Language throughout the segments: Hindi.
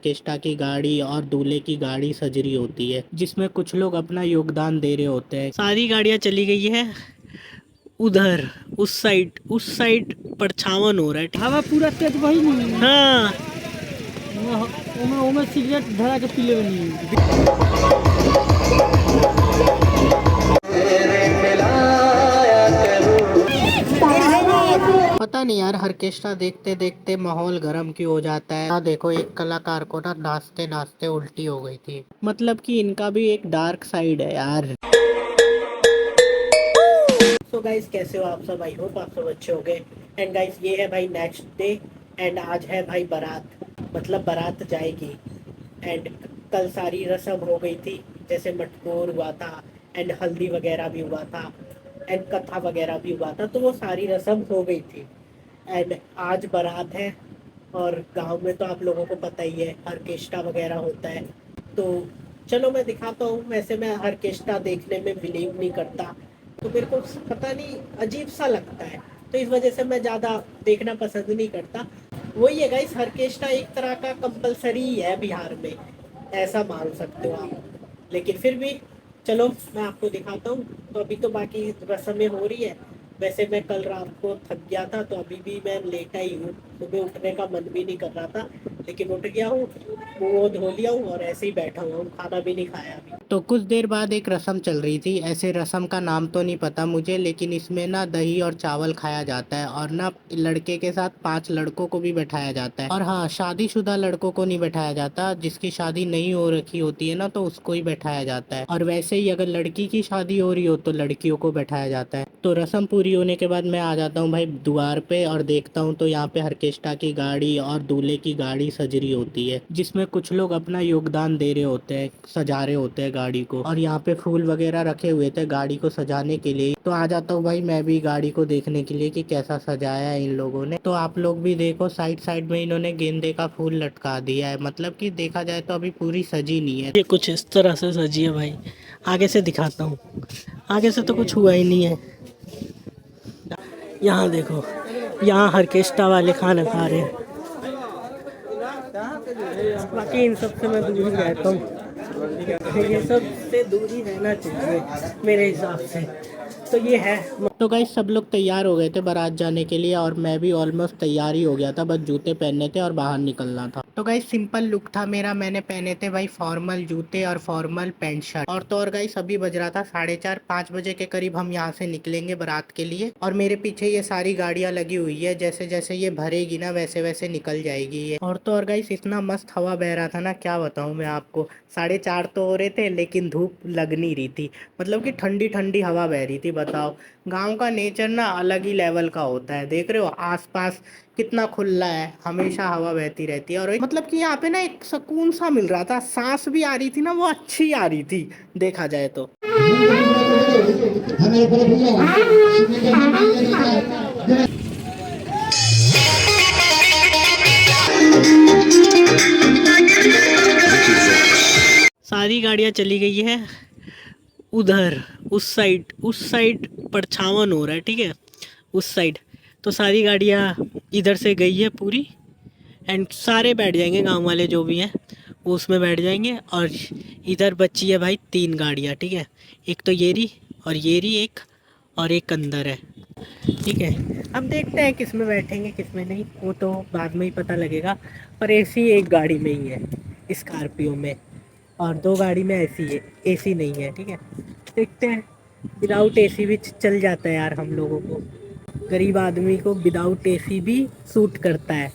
ऑर्केस्ट्रा की गाड़ी और दूल्हे की गाड़ी सज रही होती है, जिसमें कुछ लोग अपना योगदान दे रहे होते हैं। सारी गाड़ियां चली गई है उधर, उस साइड परछावन हो रहा है। हवा पूरा तेज वही नहीं। हाँ, ओमे सिगरेट धरा के पी ले बनी। पता नहीं यार, ऑर्केस्ट्रा देखते देखते माहौल गर्म क्यों हो जाता है। हाँ देखो, एक कलाकार को ना नाचते नाचते उल्टी हो गई थी। मतलब कि इनका भी एक डार्क साइड है यार। सो गाइस, कैसे हो आप सब? आई होप आप सब अच्छे हो गए। एंड गाइस, ये है भाई नेक्स्ट डे। एंड आज है भाई बारात, मतलब बारात जाएगी। एंड कल सारी रस्म हो गई थी, जैसे मटकोर हुआ था एंड हल्दी वगैरह भी हुआ था एंड कथा वगैरह भी हुआ था, तो वो सारी रस्म हो गई थी। एंड आज बारात है। और गांव में तो आप लोगों को पता ही है, ऑर्केस्ट्रा वगैरह होता है। तो चलो मैं दिखाता हूँ। वैसे मैं ऑर्केस्ट्रा देखने में बिलीव नहीं करता, तो मेरे को पता नहीं, अजीब सा लगता है। तो इस वजह से मैं ज़्यादा देखना पसंद नहीं करता। वही है गाइस, ऑर्केस्ट्रा एक तरह का कंपलसरी ही है बिहार में, ऐसा मान सकते हो आप। लेकिन फिर भी चलो मैं आपको दिखाता हूँ। तो अभी तो बाकी रस्में हो रही है। वैसे मैं कल रात को थक गया था, तो अभी भी मैं लेटा ही हूँ। सुबह उठने का मन भी नहीं कर रहा था, लेकिन उठ गया हूँ, मुँह धो लिया हूँ और ऐसे ही बैठा हुआ हूँ। खाना भी नहीं खाया अभी। तो कुछ देर बाद एक रस्म चल रही थी। ऐसे रस्म का नाम तो नहीं पता मुझे, लेकिन इसमें ना दही और चावल खाया जाता है, और ना लड़के के साथ 5 लड़कों को भी बैठाया जाता है। और हाँ, शादीशुदा लड़कों को नहीं बैठाया जाता। जिसकी शादी नहीं हो रखी होती है ना, तो उसको ही बैठाया जाता है। और वैसे ही अगर लड़की की शादी हो रही हो तो लड़कियों को बैठाया जाता है। तो रस्म पूरी होने के बाद मैं आ जाता हूँ भाई द्वार पे, और देखता हूँ तो यहाँ पे ऑर्केस्ट्रा की गाड़ी और दूल्हे की गाड़ी सज रही होती है, जिसमें कुछ लोग अपना योगदान दे रहे होते हैं, सजा रहे होते हैं गाड़ी को। और यहाँ पे फूल वगैरह रखे हुए थे गाड़ी को सजाने के लिए। तो आ जाता हूँ भाई मैं भी गाड़ी को देखने के लिए कि कैसा सजाया है इन लोगों ने। तो आप लोग भी देखो, साइड साइड में इन्होंने गेंदे का फूल लटका दिया है। मतलब कि देखा जाए तो अभी पूरी सजी नहीं है। ये कुछ इस तरह से सजी है भाई। आगे से दिखाता हूँ। आगे से तो कुछ हुआ ही नहीं है। यहाँ देखो, यहाँ ऑर्केस्ट्रा वाले खाना खा रहे हैं। बाकी इन सब से मैं दूर ही रहता हूँ। ये सब से दूर ही रहना चाहिए मेरे हिसाब से। तो ये है। तो गाइस, सब लोग तैयार हो गए थे बारात जाने के लिए, और मैं भी ऑलमोस्ट तैयार ही हो गया था। बस जूते पहनने थे और बाहर निकलना था। तो गाइस, सिंपल लुक था मेरा। मैंने पहने थे भाई फॉर्मल जूते और फॉर्मल पैंट शर्ट। और तो और गाइस, अभी बज रहा था 4:30-5 बजे के करीब हम यहाँ से निकलेंगे बारात के लिए। और मेरे पीछे ये सारी गाड़ियाँ लगी हुई है, जैसे जैसे ये भरेगी ना वैसे वैसे निकल जाएगी ये। और तो और गाइस, इतना मस्त हवा बह रहा था ना, क्या बताऊँ मैं आपको। 4:30 तो हो रहे थे, लेकिन धूप लग नहीं रही थी। मतलब कि ठंडी ठंडी हवा बह रही थी। बताओ, गांव का नेचर ना अलग ही लेवल का होता है। देख रहे हो आसपास कितना खुला है, हमेशा हवा बहती रहती है। और मतलब कि यहाँ पे ना एक सुकून सा मिल रहा था, सांस भी आ रही थी ना, वो अच्छी आ रही थी देखा जाए तो। सारी गाड़ियाँ चली गई है उधर, उस साइड परछावन हो रहा है, ठीक है, उस साइड। तो सारी गाड़ियाँ इधर से गई है पूरी। एंड सारे बैठ जाएंगे, गांव वाले जो भी हैं वो उसमें बैठ जाएंगे। और इधर बची है भाई 3 गाड़ियाँ, ठीक है। एक तो ये रही, और ये रही एक, और एक अंदर है, ठीक है। अब देखते हैं किस में बैठेंगे किस में नहीं, वो तो बाद में ही पता लगेगा। पर एसी एक गाड़ी में ही है, स्कॉर्पियो में। और 2 गाड़ी में ऐसी है, एसी नहीं है, ठीक है। देखते हैं। विदाउट एसी भी चल जाता है यार हम लोगों को। गरीब आदमी को विदाउट एसी भी सूट करता है,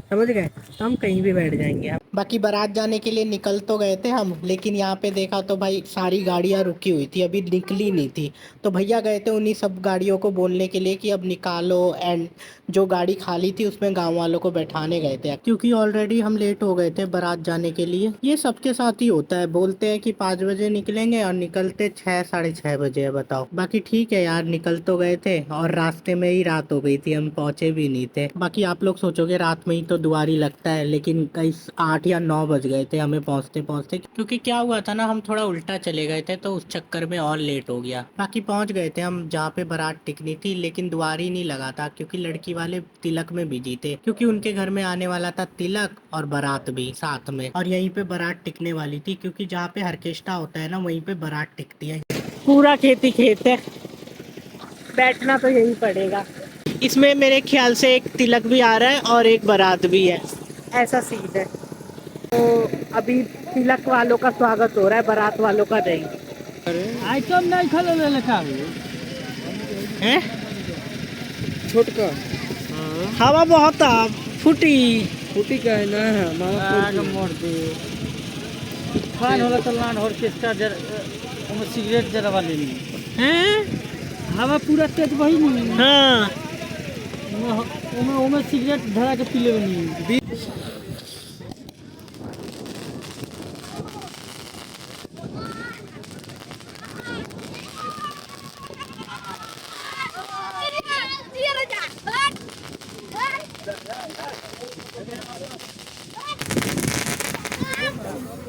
समझ गए। तो हम कहीं भी बैठ जाएंगे। अब बाकी बारात जाने के लिए निकल तो गए थे हम, लेकिन यहाँ पे देखा तो भाई सारी गाड़ियाँ रुकी हुई थी, अभी निकली नहीं थी। तो भैया गए थे उन्हीं सब गाड़ियों को बोलने के लिए कि अब निकालो। एंड जो गाड़ी खाली थी उसमें गांव वालों को बैठाने गए थे, क्योंकि ऑलरेडी हम लेट हो गए थे बारात जाने के लिए। ये सबके साथ ही होता है, बोलते हैं कि 5 बजे निकलेंगे और निकलते 6-6:30 बजे है। बताओ। बाकी ठीक है यार, निकल तो गए थे और रास्ते में ही रात हो गई थी, हम पहुंचे भी नहीं थे। बाकी आप लोग सोचोगे रात में ही तो दुआरी लगता है, लेकिन कई 8 या 9 बज गए थे हमें पहुंचते पहुंचते, क्योंकि क्या हुआ था ना, हम थोड़ा उल्टा चले गए थे तो उस चक्कर में और लेट हो गया। बाकी पहुंच गए थे हम जहाँ पे बारात टिकनी थी, लेकिन द्वार ही नहीं लगा था क्योंकि लड़की वाले तिलक में बिजी थे, क्योंकि उनके घर में आने वाला था तिलक और बारात भी साथ में, और यहीं पे बारात टिकने वाली थी, क्योंकि जहाँ पे ऑर्केस्ट्रा होता है ना वहीं पे बारात टिकती है। पूरा खेत ही खेत है, बैठना तो यही पड़ेगा। इसमें मेरे ख्याल से एक तिलक भी आ रहा है और एक बारात भी है, ऐसा सीन है। तो अभी तिलक वालों का स्वागत हो रहा है, बारात वालों का नहीं। आइटम नहीं खा ले लिखा हैं? छोटका हवा बहुत फूटी फूटी का है ना आग मोड़ दे खान होला तो लान ऑर्केस्ट्रा जर ओमे सिगरेट जरवा लेनी हैं? हवा पूरा तेज बही नहीं हाँ ओमे ओमे सिगरेट धरा के पी लेनी।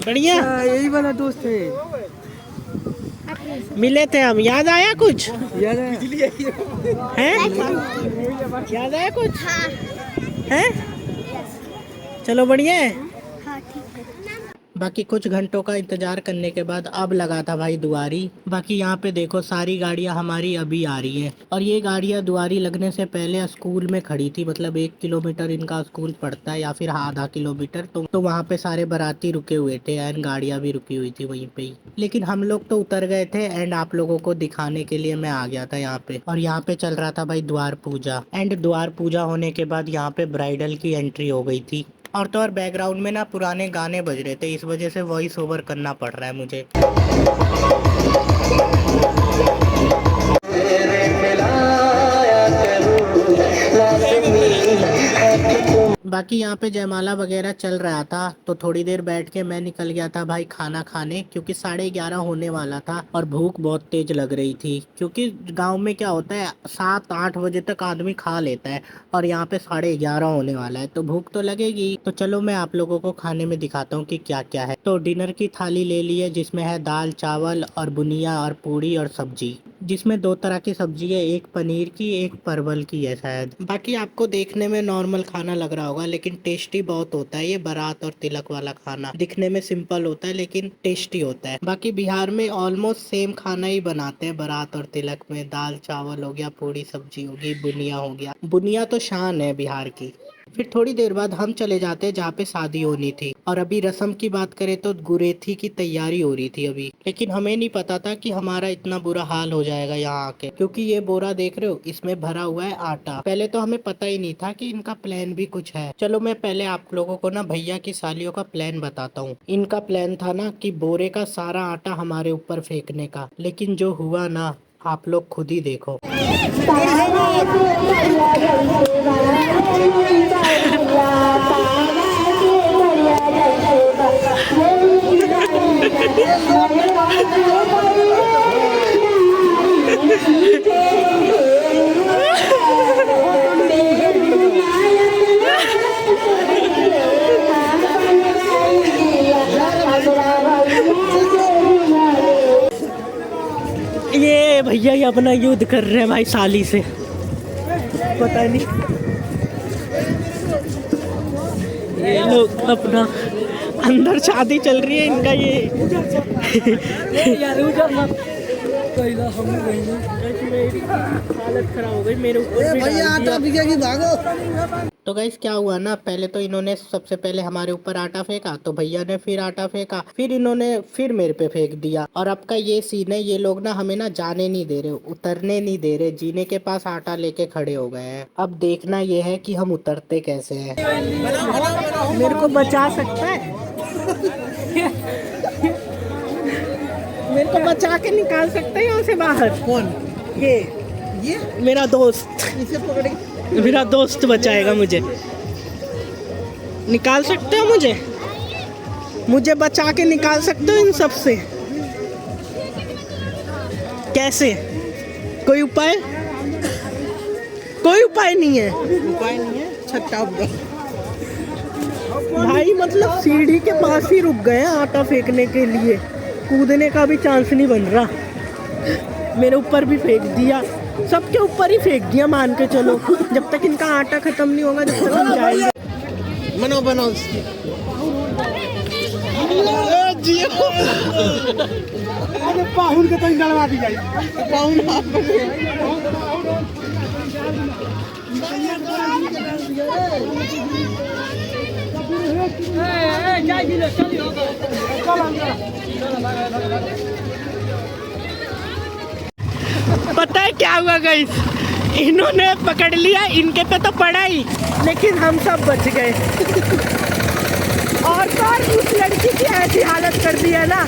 बढ़िया, यही वाला दोस्त है, मिले थे हम, याद आया कुछ? याद है हैं? याद आया कुछ? हैं? चलो बढ़िया है। बाकी कुछ घंटों का इंतजार करने के बाद अब लगा था भाई दुआरी। बाकी यहाँ पे देखो सारी गाड़ियाँ हमारी अभी आ रही हैं, और ये गाड़ियाँ दुआरी लगने से पहले स्कूल में खड़ी थी, मतलब 1 किलोमीटर इनका स्कूल पड़ता है या फिर आधा किलोमीटर, तो वहाँ पे सारे बाराती रुके हुए थे एंड गाड़ियाँ भी रुकी हुई थी वहीं पे ही। लेकिन हम लोग तो उतर गए थे एंड आप लोगों को दिखाने के लिए मैं आ गया था यहाँ पे। और यहाँ पे चल रहा था भाई द्वार पूजा, एंड द्वार पूजा होने के बाद यहाँ पे ब्राइडल की एंट्री हो गई थी। और तो और बैकग्राउंड में ना पुराने गाने बज रहे थे, इस वजह से वॉइस ओवर करना पड़ रहा है मुझे। बाकी यहाँ पे जयमाला वगैरह चल रहा था, तो थोड़ी देर बैठ के मैं निकल गया था भाई खाना खाने, क्योंकि 11:30 होने वाला था और भूख बहुत तेज लग रही थी। क्योंकि गांव में क्या होता है 7-8 बजे तक आदमी खा लेता है, और यहाँ पे 11:30 होने वाला है, तो भूख तो लगेगी। तो चलो मैं आप लोगों को खाने में दिखाता हूँ कि क्या क्या है। तो डिनर की थाली ले ली है, जिसमें है दाल चावल और बुनिया और पूड़ी और सब्जी, जिसमें 2 तरह की सब्जी है, एक पनीर की एक परवल की है शायद। बाकी आपको देखने में नॉर्मल खाना लग रहा होगा, लेकिन टेस्टी बहुत होता है ये बारात और तिलक वाला खाना। दिखने में सिंपल होता है लेकिन टेस्टी होता है। बाकी बिहार में ऑलमोस्ट सेम खाना ही बनाते हैं बारात और तिलक में, दाल चावल हो गया, पूड़ी सब्जी होगी, बुनिया हो गया। बुनिया तो शान है बिहार की। फिर थोड़ी देर बाद हम चले जाते हैं जहाँ पे शादी होनी थी, और अभी रस्म की बात करें तो गुरेथी की तैयारी हो रही थी अभी, लेकिन हमें नहीं पता था कि हमारा इतना बुरा हाल हो जाएगा यहाँ आके। क्योंकि ये बोरा देख रहे हो, इसमें भरा हुआ है आटा। पहले तो हमें पता ही नहीं था कि इनका प्लान भी कुछ है। चलो मैं पहले आप लोगों को ना भैया की सालियों का प्लान बताता हूँ। इनका प्लान था ना कि बोरे का सारा आटा हमारे ऊपर फेंकने का, लेकिन जो हुआ ना आप लोग खुद ही देखो। ये भैया ही अपना युद्ध कर रहे हैं भाई साली से, पता नहीं ये लोग अपना अंदर शादी चल रही है इनका ये हालत खराब हो गई मेरे ऊपर भैया आटा बिका की भागो। तो गाइस क्या हुआ ना, पहले तो इन्होंने सबसे पहले हमारे ऊपर आटा फेंका, तो भैया ने फिर आटा फेंका, फिर इन्होंने फिर मेरे पे फेंक दिया। और अब का ये सीन है, ये लोग ना हमें ना जाने नहीं दे रहे, उतरने नहीं दे रहे, जीने के पास आटा लेके खड़े हो गए हैं। अब देखना ये है कि हम उतरते कैसे हैं। मेरे को बचा सकता है मेरे को बचा के निकाल सकता है यहाँ से बाहर? कौन? ये मेरा दोस्त, इसे पकड़, मेरा दोस्त बचाएगा मुझे। निकाल सकते हो मुझे बचा के निकाल सकते हो इन सब से? कैसे? कोई उपाय? कोई उपाय नहीं है। उपाय नहीं है, छत्ता भाई मतलब सीढ़ी के पास ही रुक गए हैं आटा फेंकने के लिए, कूदने का भी चांस नहीं बन रहा। मेरे ऊपर भी फेंक दिया, सबके ऊपर ही फेंक दिया मान के चलो। जब तक इनका आटा खत्म नहीं होगा जब तक हम जाएंगे। बनाओ बनाओ पाहुन के तो डलवा दी जाए। पता है क्या हुआ गाइस, इन्होंने पकड़ लिया, इनके पे तो पड़ा ही, लेकिन हम सब बच गए। और तो और उस लड़की की ऐसी हालत कर दी है ना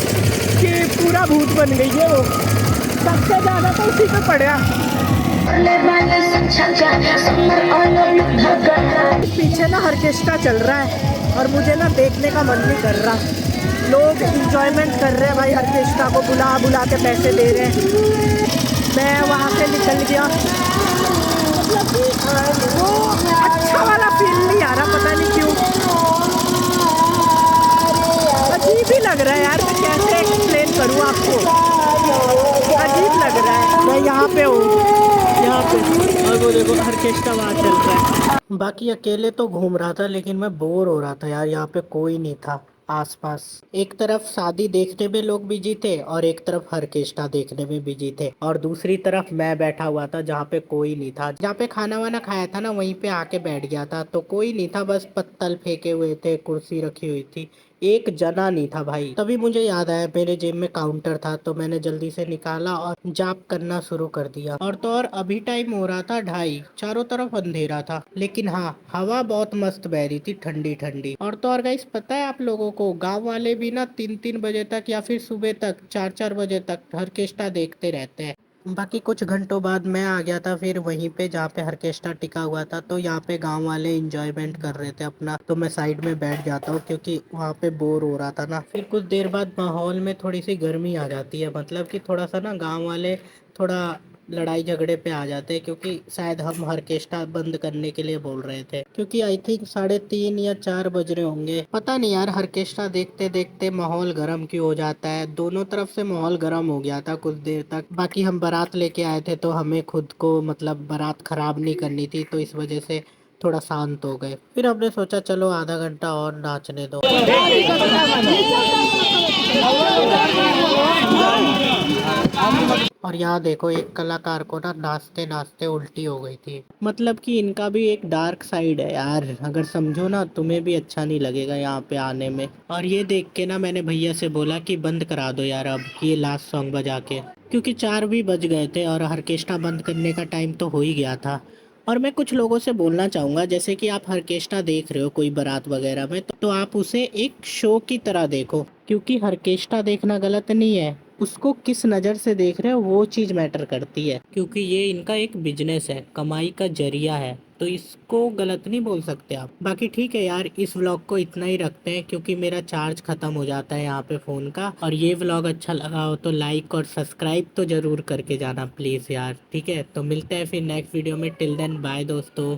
कि पूरा भूत बन गई है वो। सबसे ज़्यादा तो उसी पे पड़ा। पीछे ना ऑर्केस्ट्रा चल रहा है और मुझे ना देखने का मन नहीं कर रहा। लोग इंजॉयमेंट कर रहे हैं भाई, ऑर्केस्ट्रा को बुला बुला के पैसे दे रहे हैं। मैं वहाँ से निकल गया, मतलब कि वो अच्छा वाला फील नहीं आ रहा, पता नहीं क्यों। अजीब ही लग रहा है यार, मैं कैसे एक्सप्लेन करूँ आपको, अजीब लग रहा है। मैं यहाँ पे हूँ, यहाँ पे, और वो देखो ऑर्केस्ट्रा वहाँ चल रहा है। बाकी अकेले तो घूम रहा था, लेकिन मैं बोर हो रहा था यार, यहाँ पे कोई नहीं था आसपास। एक तरफ शादी देखने में लोग बिजी थे और एक तरफ ऑर्केस्ट्रा देखने में बिजी थे, और दूसरी तरफ मैं बैठा हुआ था जहाँ पे कोई नहीं था। जहाँ पे खाना वाना खाया था ना वहीं पे आके बैठ गया था, तो कोई नहीं था, बस पत्तल फेंके हुए थे, कुर्सी रखी हुई थी, एक जना नहीं था भाई। तभी मुझे याद आया मेरे जेब में काउंटर था, तो मैंने जल्दी से निकाला और जाप करना शुरू कर दिया। और तो और अभी टाइम हो रहा था 2:30, चारों तरफ अंधेरा था, लेकिन हाँ हवा बहुत मस्त बह रही थी, ठंडी ठंडी। और तो और गाइस पता है आप लोगों को, गांव वाले भी ना 3-3 बजे तक या फिर सुबह तक 4-4 बजे तक ऑर्केस्ट्रा देखते रहते हैं। बाकी कुछ घंटों बाद मैं आ गया था फिर वहीं पे जहाँ पे ऑर्केस्ट्रा टिका हुआ था, तो यहाँ पे गांव वाले इंजॉयमेंट कर रहे थे अपना, तो मैं साइड में बैठ जाता हूँ क्योंकि वहाँ पे बोर हो रहा था ना। फिर कुछ देर बाद माहौल में थोड़ी सी गर्मी आ जाती है, मतलब कि थोड़ा सा ना गांव वाले थोड़ा लड़ाई झगड़े पे आ जाते हैं, क्योंकि शायद हम ऑर्केस्ट्रा बंद करने के लिए बोल रहे थे, क्योंकि आई थिंक 3:30 या 4 बज रहे होंगे, पता नहीं यार। ऑर्केस्ट्रा देखते देखते माहौल गर्म क्यों हो जाता है, दोनों तरफ से माहौल गर्म हो गया था कुछ देर तक। बाकी हम बारात लेके आए थे, तो हमें खुद को मतलब बारात खराब नहीं करनी थी, तो इस वजह से थोड़ा शांत हो गए। फिर हमने सोचा चलो आधा घंटा और नाचने दो। और यहाँ देखो एक कलाकार को ना नाचते नाचते उल्टी हो गई थी। मतलब कि इनका भी एक डार्क साइड है यार, अगर समझो ना तुम्हें भी अच्छा नहीं लगेगा यहाँ पे आने में। और ये देख के ना मैंने भैया से बोला कि बंद करा दो यार अब ये लास्ट सॉन्ग बजा के, क्योंकि 4 भी बज गए थे और ऑर्केस्ट्रा बंद करने का टाइम तो हो ही गया था। और मैं कुछ लोगों से बोलना चाहूँगा, जैसे कि आप ऑर्केस्ट्रा देख रहे हो कोई बारात वगैरह में, तो आप उसे एक शो की तरह देखो, क्योंकि ऑर्केस्ट्रा देखना गलत नहीं है, उसको किस नज़र से देख रहे हो वो चीज़ मैटर करती है, क्योंकि ये इनका एक बिजनेस है, कमाई का जरिया है, तो इसको गलत नहीं बोल सकते आप। बाकी ठीक है यार, इस व्लॉग को इतना ही रखते हैं, क्योंकि मेरा चार्ज ख़त्म हो जाता है यहाँ पे फ़ोन का। और ये व्लॉग अच्छा लगा हो तो लाइक और सब्सक्राइब तो ज़रूर करके जाना प्लीज़ यार, ठीक है। तो मिलते हैं फिर नेक्स्ट वीडियो में, टिल देन बाय दोस्तों।